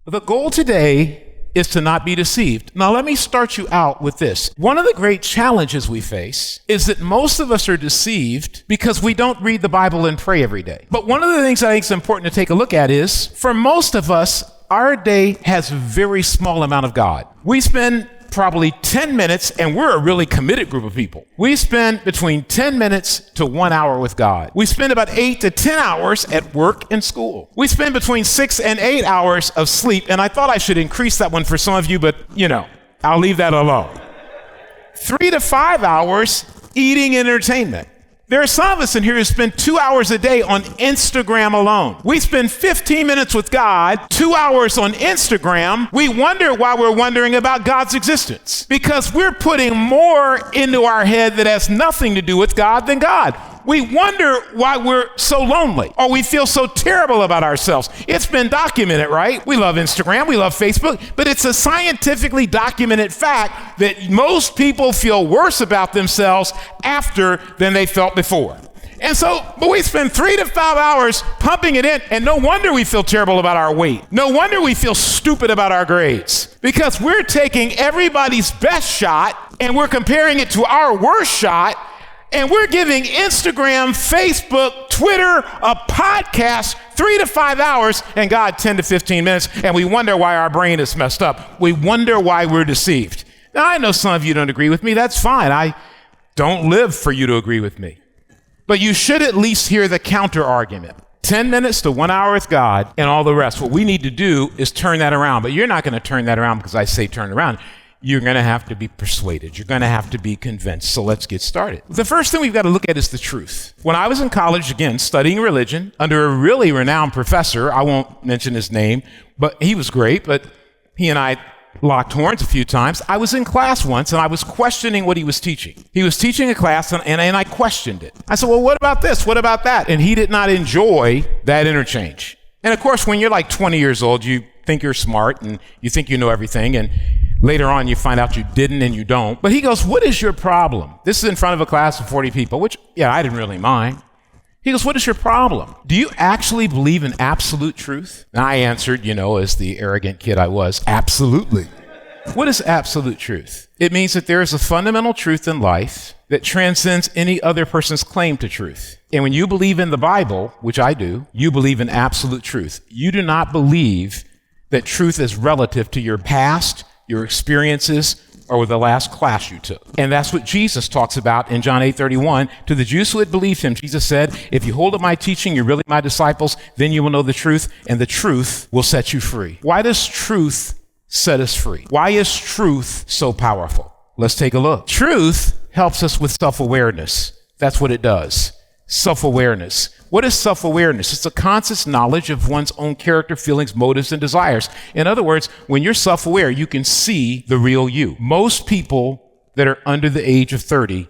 The goal today is to not be deceived. Now, let me start you out with this. One of the great challenges we face is that most of us are deceived because we don't read the Bible and pray every day. But one of the things I think is important to take a look at is, for most of us, our day has a very small amount of God. We spend probably 10 minutes, and we're a really committed group of people. We spend between 10 minutes to 1 hour with God. We spend about 8 to 10 hours at work and school. We spend between 6 and 8 hours of sleep, and I thought I should increase that one for some of you, but I'll leave that alone. 3 to 5 hours eating entertainment. There are some of us in here who spend 2 hours a day on Instagram alone. We spend 15 minutes with God, 2 hours on Instagram. We wonder why we're wondering about God's existence, because we're putting more into our head that has nothing to do with God than God. We wonder why we're so lonely, or we feel so terrible about ourselves. It's been documented, right? We love Instagram, we love Facebook, but it's a scientifically documented fact that most people feel worse about themselves after than they felt before. And so, but we spend 3 to 5 hours pumping it in, and no wonder we feel terrible about our weight. No wonder we feel stupid about our grades, because we're taking everybody's best shot and we're comparing it to our worst shot. And we're giving Instagram, Facebook, Twitter, a podcast 3 to 5 hours, and God 10 to 15 minutes, and we wonder why our brain is messed up. We wonder why we're deceived. Now, I know some of you don't agree with me. That's fine. I don't live for you to agree with me. But you should at least hear the counter argument. 10 minutes to 1 hour with God and all the rest. What we need to do is turn that around. But you're not going to turn that around because I say turn it around. You're going to have to be persuaded. You're going to have to be convinced. So let's get started. The first thing we've got to look at is the truth. When I was in college, again, studying religion under a really renowned professor, I won't mention his name, but he was great, but he and I locked horns a few times. I was in class once and I was questioning what he was teaching. He was teaching a class and I questioned it. I said, well, what about this? What about that? And he did not enjoy that interchange. And of course, when you're like 20 years old, you think you're smart and you think you know everything, and later on, you find out you didn't and you don't. But he goes, what is your problem? This is in front of a class of 40 people, which, I didn't really mind. He goes, what is your problem? Do you actually believe in absolute truth? And I answered, as the arrogant kid I was, absolutely. What is absolute truth? It means that there is a fundamental truth in life that transcends any other person's claim to truth. And when you believe in the Bible, which I do, you believe in absolute truth. You do not believe that truth is relative to your past, your experiences, or the last class you took. And that's what Jesus talks about in John 8:31. To the Jews who had believed him, Jesus said, if you hold up my teaching, you're really my disciples, then you will know the truth, and the truth will set you free. Why does truth set us free? Why is truth so powerful? Let's take a look. Truth helps us with self-awareness. That's what it does. Self-awareness. What is self-awareness? It's a conscious knowledge of one's own character, feelings, motives, and desires. In other words, when you're self-aware, you can see the real you. Most people that are under the age of 30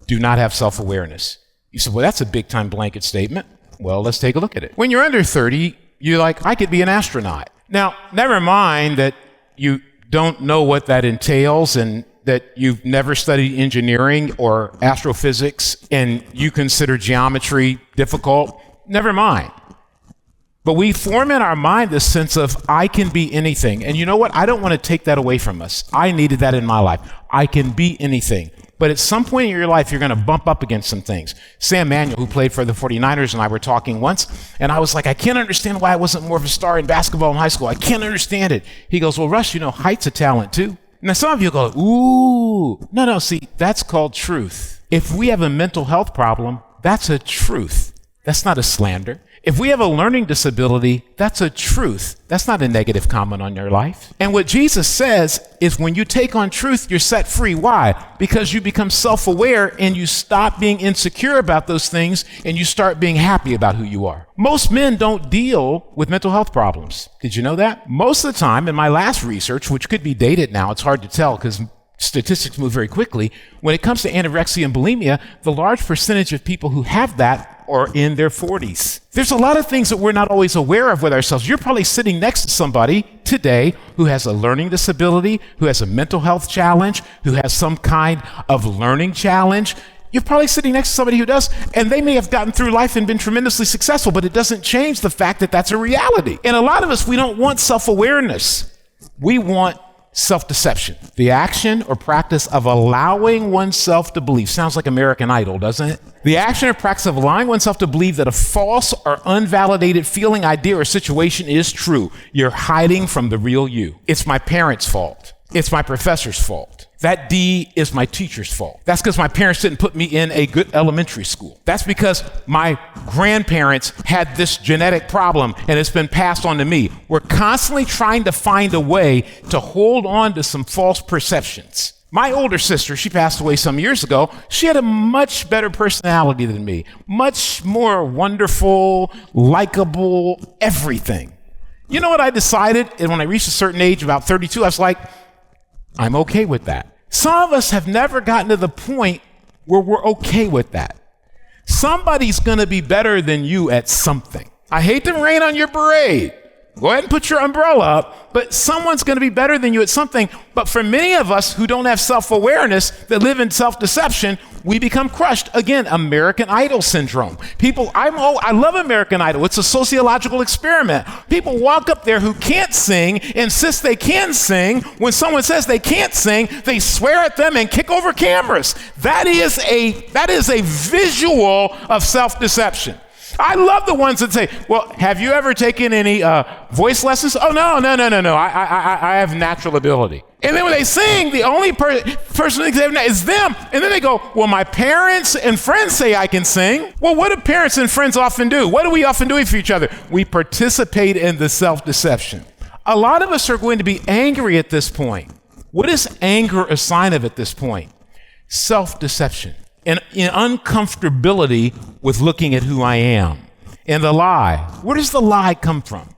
do not have self-awareness. You say, well, that's a big-time blanket statement. Well, let's take a look at it. When you're under 30, you're like, I could be an astronaut. Now, never mind that you don't know what that entails and that you've never studied engineering or astrophysics and you consider geometry difficult, never mind. But we form in our mind this sense of, I can be anything. And you know what? I don't want to take that away from us. I needed that in my life. I can be anything. But at some point in your life, you're going to bump up against some things. Sam Manuel, who played for the 49ers, and I were talking once, and I was like, I can't understand why I wasn't more of a star in basketball in high school. I can't understand it. He goes, well, Russ, height's a talent too. Now, some of you go, ooh. No, see, that's called truth. If we have a mental health problem, that's a truth. That's not a slander. If we have a learning disability, that's a truth. That's not a negative comment on your life. And what Jesus says is when you take on truth, you're set free. Why? Because you become self-aware and you stop being insecure about those things and you start being happy about who you are. Most men don't deal with mental health problems. Did you know that? Most of the time, in my last research, which could be dated now, it's hard to tell because statistics move very quickly. When it comes to anorexia and bulimia, the large percentage of people who have that are in their 40s. There's a lot of things that we're not always aware of with ourselves. You're probably sitting next to somebody today who has a learning disability, who has a mental health challenge, who has some kind of learning challenge. you're probably sitting next to somebody who does, and they may have gotten through life and been tremendously successful, but it doesn't change the fact that that's a reality. And a lot of us, we don't want self-awareness. We want self-deception, the action or practice of allowing oneself to believe. Sounds like American Idol, doesn't it? The action or practice of allowing oneself to believe that a false or unvalidated feeling, idea, or situation is true. You're hiding from the real you. It's my parents' fault. It's my professor's fault. That D is my teacher's fault. That's because my parents didn't put me in a good elementary school. That's because my grandparents had this genetic problem and it's been passed on to me. We're constantly trying to find a way to hold on to some false perceptions. My older sister, she passed away some years ago. She had a much better personality than me, much more wonderful, likable, everything. You know what I decided? And when I reached a certain age, about 32, I was like, I'm okay with that. Some of us have never gotten to the point where we're okay with that. Somebody's going to be better than you at something. I hate to rain on your parade. Go ahead and put your umbrella up, but someone's going to be better than you at something. But for many of us who don't have self-awareness, that live in self-deception, we become crushed. Again, American Idol syndrome. I love American Idol. It's a sociological experiment. People walk up there who can't sing, insist they can sing. When someone says they can't sing, they swear at them and kick over cameras. That is a visual of self-deception. I love the ones that say, well, have you ever taken any voice lessons? Oh, no. I have natural ability. And then when they sing, the only person that they have is them. And then they go, well, my parents and friends say I can sing. Well, what do parents and friends often do? What do we often do for each other? We participate in the self-deception. A lot of us are going to be angry at this point. What is anger a sign of at this point? Self-deception. And uncomfortability with looking at who I am. And the lie. Where does the lie come from?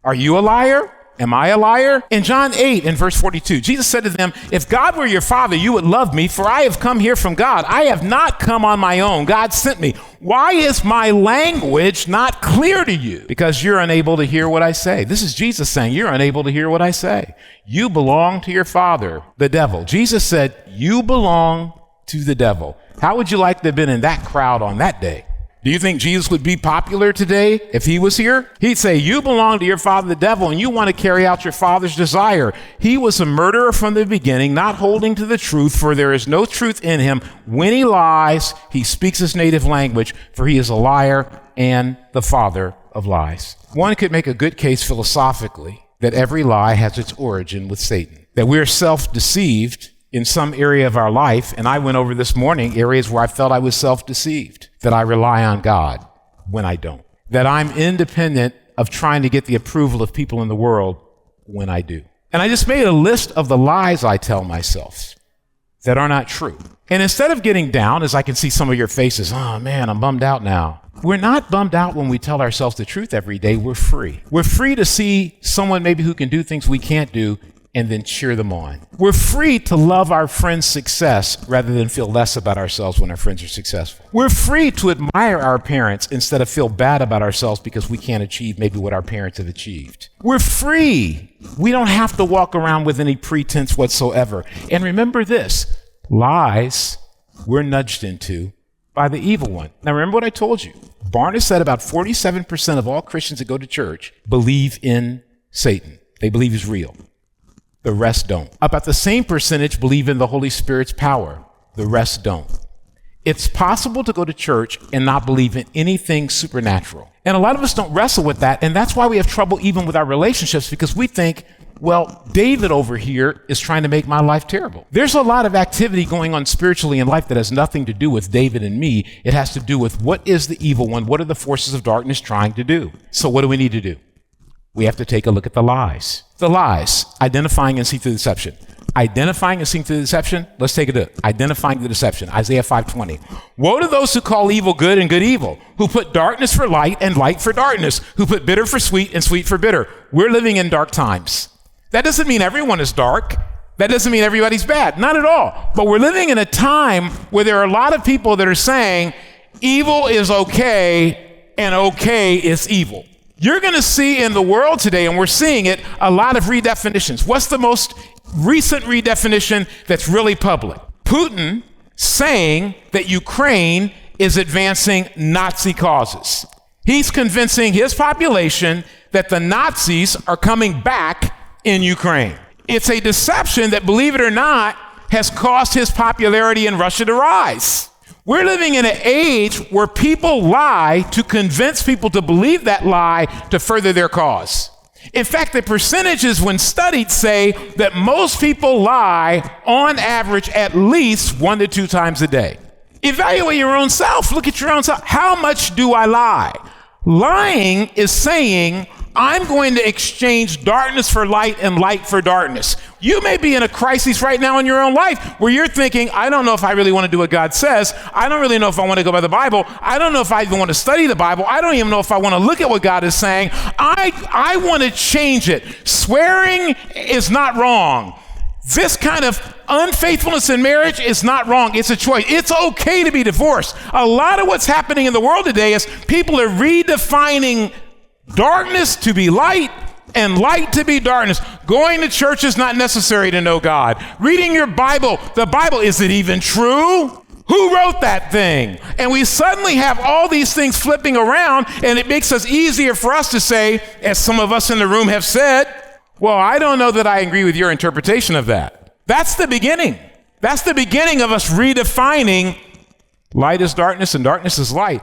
Are you a liar? Am I a liar? In John 8 and verse 42, Jesus said to them, if God were your father, you would love me, for I have come here from God. I have not come on my own. God sent me. Why is my language not clear to you? Because you're unable to hear what I say. This is Jesus saying, you're unable to hear what I say. You belong to your father, the devil. Jesus said, you belong to the devil. How would you like to have been in that crowd on that day? Do you think Jesus would be popular today if he was here? He'd say, you belong to your father, the devil, and you want to carry out your father's desire. He was a murderer from the beginning, not holding to the truth, for there is no truth in him. When he lies, he speaks his native language, for he is a liar and the father of lies. One could make a good case philosophically that every lie has its origin with Satan, that we're self-deceived in some area of our life, and I went over this morning areas where I felt I was self-deceived, that I rely on God when I don't, that I'm independent of trying to get the approval of people in the world when I do. And I just made a list of the lies I tell myself that are not true. And instead of getting down, as I can see some of your faces, oh man, I'm bummed out now. We're not bummed out when we tell ourselves the truth every day. We're free. We're free to see someone maybe who can do things we can't do and then cheer them on. We're free to love our friends' success rather than feel less about ourselves when our friends are successful. We're free to admire our parents instead of feel bad about ourselves because we can't achieve maybe what our parents have achieved. We're free. We don't have to walk around with any pretense whatsoever. And remember this, lies we're nudged into by the evil one. Now remember what I told you. Barna said about 47% of all Christians that go to church believe in Satan. They believe he's real. The rest don't. About the same percentage believe in the Holy Spirit's power. The rest don't. It's possible to go to church and not believe in anything supernatural. And a lot of us don't wrestle with that, and that's why we have trouble even with our relationships, because we think, well, David over here is trying to make my life terrible. There's a lot of activity going on spiritually in life that has nothing to do with David and me. It has to do with what is the evil one? What are the forces of darkness trying to do? So what do we need to do? We have to take a look at the lies. The lies, identifying and seeing through deception. Identifying and seeing through deception, let's take a look. Identifying the deception, Isaiah 5:20. Woe to those who call evil good and good evil, who put darkness for light and light for darkness, who put bitter for sweet and sweet for bitter. We're living in dark times. That doesn't mean everyone is dark. That doesn't mean everybody's bad, not at all. But we're living in a time where there are a lot of people that are saying evil is okay and okay is evil. You're going to see in the world today, and we're seeing it, a lot of redefinitions. What's the most recent redefinition that's really public? Putin saying that Ukraine is advancing Nazi causes. He's convincing his population that the Nazis are coming back in Ukraine. It's a deception that, believe it or not, has caused his popularity in Russia to rise. We're living in an age where people lie to convince people to believe that lie to further their cause. In fact, the percentages when studied say that most people lie on average at least 1 to 2 times a day. Evaluate your own self. Look at your own self. How much do I lie? Lying is saying, I'm going to exchange darkness for light and light for darkness. You may be in a crisis right now in your own life where you're thinking, I don't know if I really want to do what God says. I don't really know if I want to go by the Bible. I don't know if I even want to study the Bible. I don't even know if I want to look at what God is saying. I want to change it. Swearing is not wrong. This kind of unfaithfulness in marriage is not wrong. It's a choice. It's okay to be divorced. A lot of what's happening in the world today is people are redefining darkness to be light and light to be darkness. Going to church is not necessary to know God. Reading your Bible, the Bible, is it even true? Who wrote that thing? And we suddenly have all these things flipping around, and it makes us easier for us to say, as some of us in the room have said, well, I don't know that I agree with your interpretation of that. That's the beginning. That's the beginning of us redefining light is darkness and darkness is light.